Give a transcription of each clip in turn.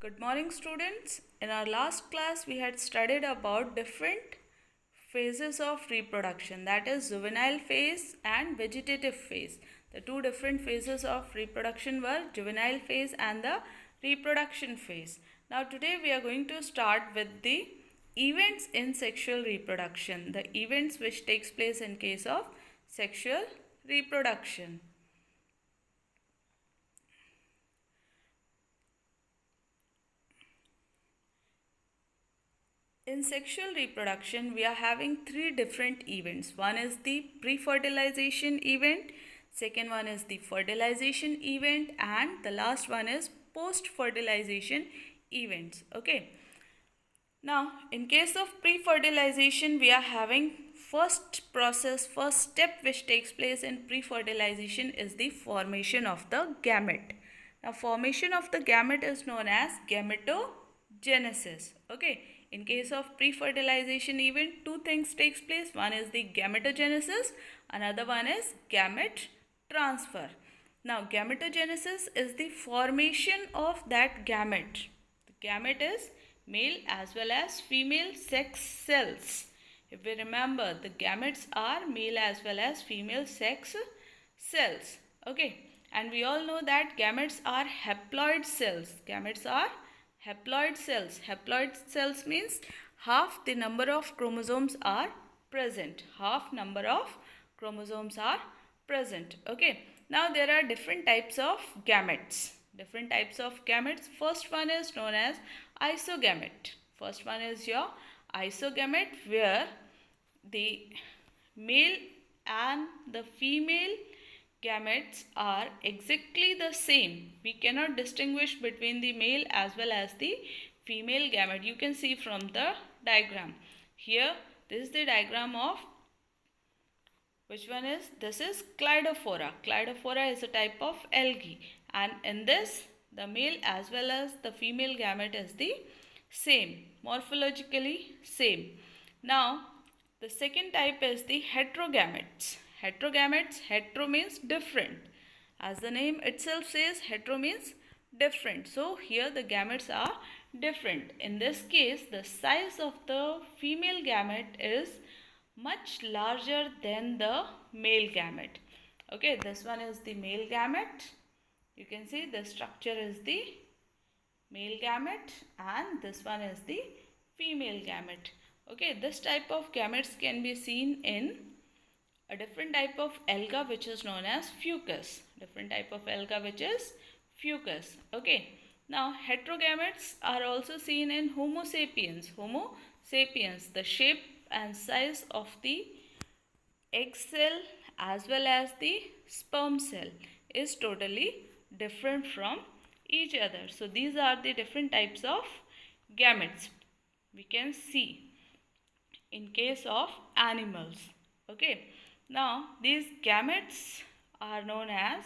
Good morning, students. In our last class, we had studied about different phases of reproduction, that is juvenile phase and vegetative phase. The two different phases of reproduction were juvenile phase and the reproduction phase. Now today we are going to start with the events in sexual reproduction, the events which takes place in case of sexual reproduction. In sexual reproduction, we are having three different events. One is the pre-fertilization event, second one is the fertilization event, and the last one is post-fertilization events. Okay. Now, in case of pre-fertilization, we are having first step which takes place in pre-fertilization is the formation of the gamete. Now, formation of the gamete is known as gametogenesis. Okay. In case of pre-fertilization event, two things takes place. One is the gametogenesis, another one is gamete transfer. Now, gametogenesis is the formation of that gamete. The gamete is male as well as female sex cells. If we remember, the gametes are male as well as female sex cells. Okay. And we all know that gametes are haploid cells. Gametes are haploid cells. Haploid cells means half the number of chromosomes are present. Half number of chromosomes are present. Okay. Now there are different types of gametes. Different types of gametes. First one is known as isogamete. First one is your isogamete, where the male and the female gametes are exactly the same. We cannot distinguish between the male as well as the female gamete. You can see from the diagram. Here, this is the diagram of which one is? This is Cleidophora. Cleidophora is a type of algae, and in this, the male as well as the female gamete is the same, morphologically same. Now, the second type is the heterogametes. Heterogametes, hetero means different. As the name itself says, hetero means different. So, here the gametes are different. In this case, the size of the female gamete is much larger than the male gamete. Okay, this one is the male gamete. You can see the structure is the male gamete and this one is the female gamete. Okay, this type of gametes can be seen in a different type of alga which is known as fucus. Different type of alga which is fucus. Okay, now heterogametes are also seen in Homo sapiens. Homo sapiens, the shape and size of the egg cell as well as the sperm cell is totally different from each other. So these are the different types of gametes we can see in case of animals. Okay. Now these gametes are known as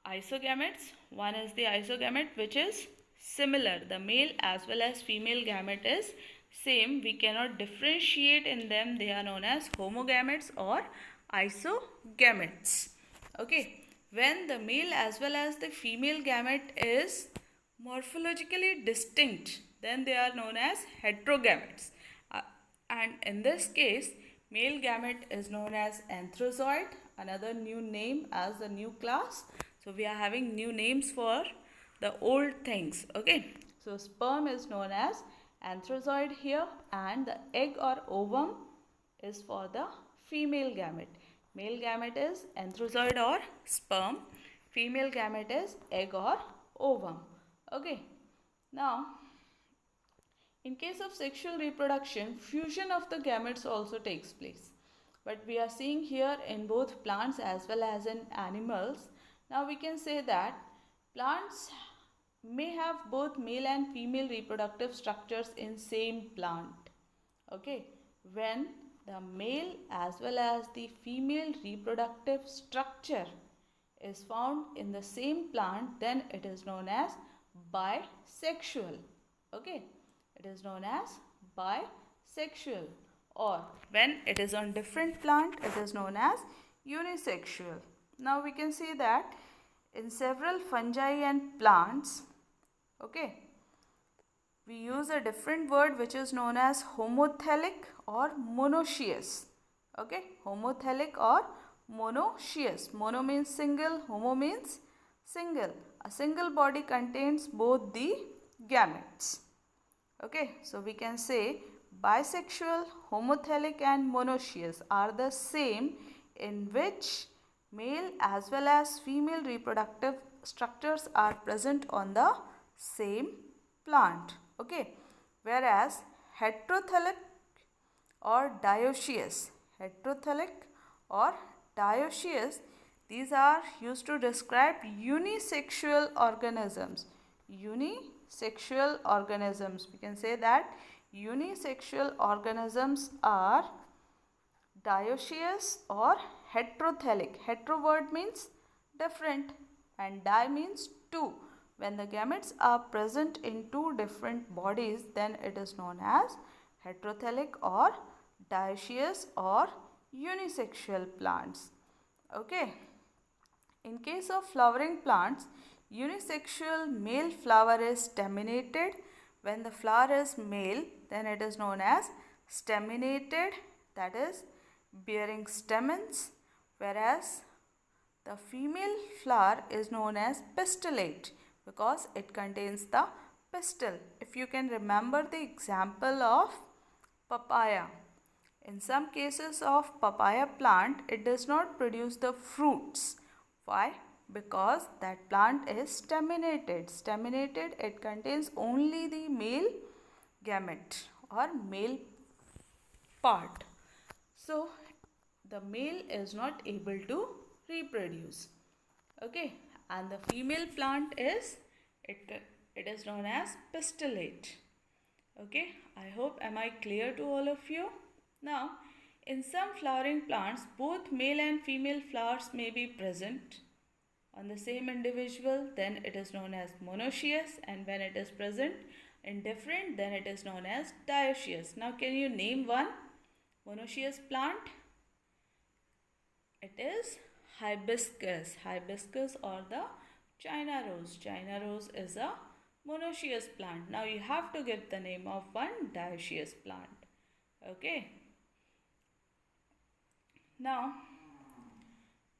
isogametes. One is the isogamete which is similar. The male as well as female gamete is same. We cannot differentiate in them. They are known as homogametes or isogametes. Okay. When the male as well as the female gamete is morphologically distinct, then they are known as heterogametes. And in this case, male gamete is known as anthrozoid, another new name as the new class. So we are having new names for the old things. Okay. So sperm is known as anthrozoid here, and the egg or ovum is for the female gamete. Male gamete is anthrozoid or sperm. Female gamete is egg or ovum. Okay. Now, in case of sexual reproduction, fusion of the gametes also takes place. But we are seeing here in both plants as well as in animals. Now we can say that plants may have both male and female reproductive structures in same plant. Okay. When the male as well as the female reproductive structure is found in the same plant, then it is known as bisexual. Okay. It is known as bisexual. Or when it is on different plant, it is known as unisexual. Now we can see that in several fungi and plants, okay, we use a different word which is known as homothelic or monoecious. Okay, homothelic or monoecious. Mono means single, homo means single. A single body contains both the gametes. Okay, so we can say bisexual, homothelic and monoecious are the same, in which male as well as female reproductive structures are present on the same plant. Okay, whereas heterothelic or dioecious, these are used to describe unisexual organisms. Unisexual organisms. We can say that unisexual organisms are dioecious or heterothelic. Hetero word means different and di means two. When the gametes are present in two different bodies, then it is known as heterothelic or dioecious or unisexual plants. Okay. In case of flowering plants, unisexual male flower is staminated. When the flower is male, then it is known as staminated, that is bearing stamens, whereas the female flower is known as pistillate because it contains the pistil. If you can remember the example of papaya. In some cases of papaya plant, it does not produce the fruits. Why? Because that plant is staminated. Staminated, it contains only the male gamete or male part. So, the male is not able to reproduce. Okay, and the female plant is, it is known as pistillate. Okay, I hope am I clear to all of you? Now, in some flowering plants, both male and female flowers may be present on the same individual, then it is known as monoecious, and when it is present in different, then it is known as dioecious. Now, can you name one monoecious plant? It is hibiscus. Hibiscus or the China rose. China rose is a monoecious plant. Now you have to give the name of one dioecious plant. Okay. Now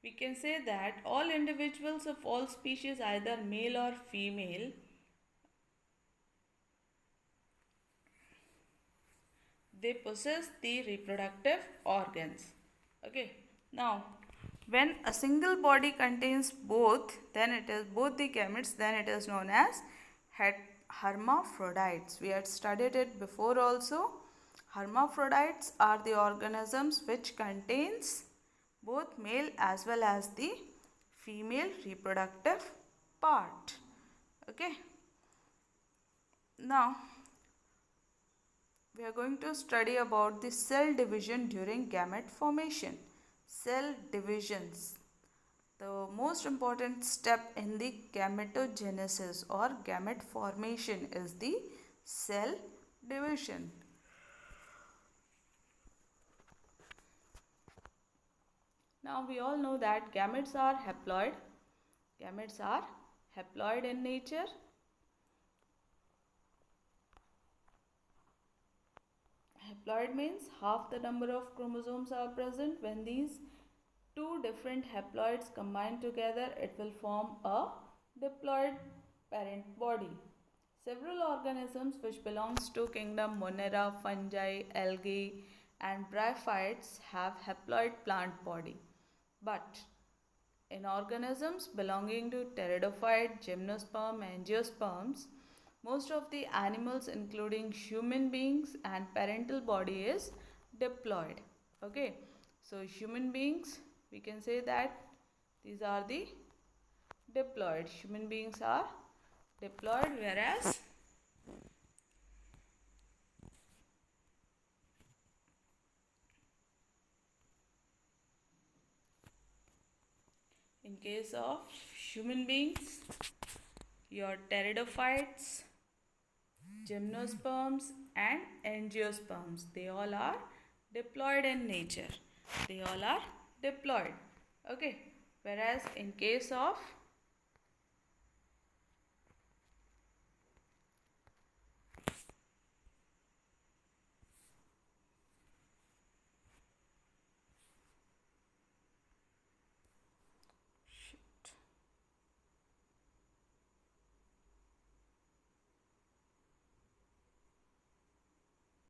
we can say that all individuals of all species, either male or female, they possess the reproductive organs. Okay. Now, when a single body contains both, then it is both the gametes, then it is known as hermaphrodites. We had studied it before also. Hermaphrodites are the organisms which contains both male as well as the female reproductive part. Okay. Now, we are going to study about the cell division during gamete formation. Cell divisions. The most important step in the gametogenesis or gamete formation is the cell division. Now we all know that gametes are haploid. Gametes are haploid in nature. Haploid means half the number of chromosomes are present. When these two different haploids combine together, it will form a diploid parent body. Several organisms which belongs to kingdom Monera, fungi, algae and bryophytes have haploid plant body. But in organisms belonging to pteridophyte, gymnosperm, angiosperms, most of the animals including human beings and parental body is diploid. Okay, so human beings, we can say that these are the diploid. Human beings are diploid, whereas in case of human beings, your pteridophytes, gymnosperms and angiosperms, they all are diploid in nature. They all are diploid. Okay, whereas in case of